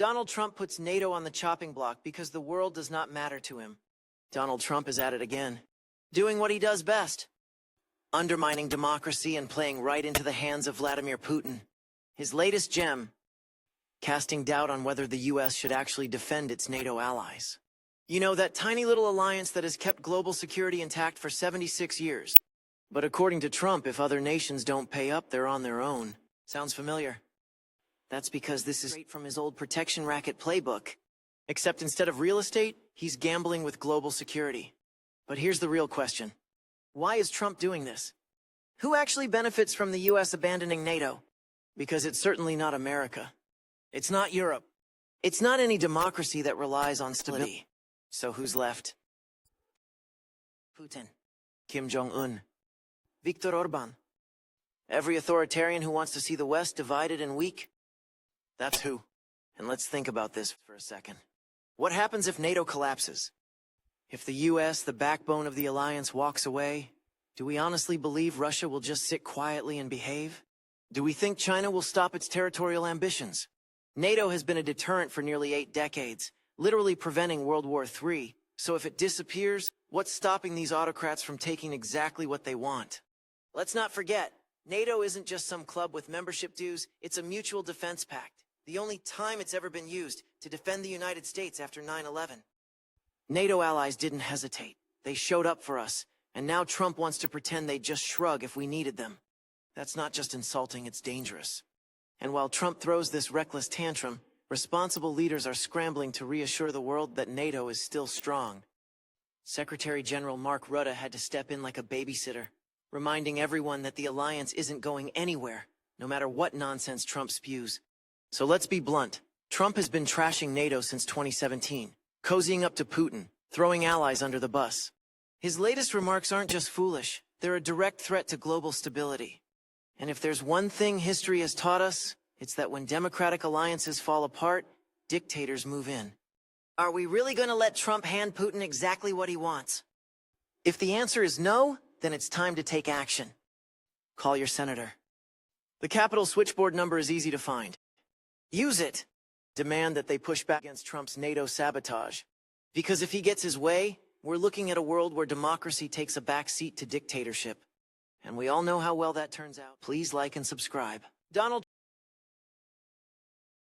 Donald Trump puts NATO on the chopping block because the world does not matter to him. Donald Trump is at it again, doing what he does best. Undermining democracy and playing right into the hands of Vladimir Putin. His latest gem, casting doubt on whether the US should actually defend its NATO allies. You know, that tiny little alliance that has kept global security intact for 76 years. But according to Trump, if other nations don't pay up, they're on their own. Sounds familiar? That's because this is straight from his old protection racket playbook. Except instead of real estate, he's gambling with global security. But here's the real question. Why is Trump doing this? Who actually benefits from the US abandoning NATO? Because it's certainly not America. It's not Europe. It's not any democracy that relies on stability. So who's left? Putin, Kim Jong-un, Viktor Orbán. Every authoritarian who wants to see the West divided and weak. That's who. And let's think about this for a second. What happens if NATO collapses? If the US, the backbone of the alliance, walks away, do we honestly believe Russia will just sit quietly and behave? Do we think China will stop its territorial ambitions? NATO has been a deterrent for nearly 8 decades, literally preventing World War III. So if it disappears, what's stopping these autocrats from taking exactly what they want? Let's not forget, NATO isn't just some club with membership dues, it's a mutual defense pact. The only time it's ever been used to defend the United States after 9/11. NATO allies didn't hesitate. They showed up for us, and now Trump wants to pretend they'd just shrug if we needed them. That's not just insulting, it's dangerous. And while Trump throws this reckless tantrum, responsible leaders are scrambling to reassure the world that NATO is still strong. Secretary General Mark Rutte had to step in like a babysitter, reminding everyone that the alliance isn't going anywhere, no matter what nonsense Trump spews. So let's be blunt. Trump has been trashing NATO since 2017, cozying up to Putin, throwing allies under the bus. His latest remarks aren't just foolish, they're a direct threat to global stability. And if there's one thing history has taught us, it's that when democratic alliances fall apart, dictators move in. Are we really going to let Trump hand Putin exactly what he wants? If the answer is no, then it's time to take action. Call your senator. The Capitol switchboard number is easy to find. Use it. Demand that they push back against Trump's NATO sabotage. Because if he gets his way, we're looking at a world where democracy takes a back seat to dictatorship. And we all know how well that turns out. Please like and subscribe. Donald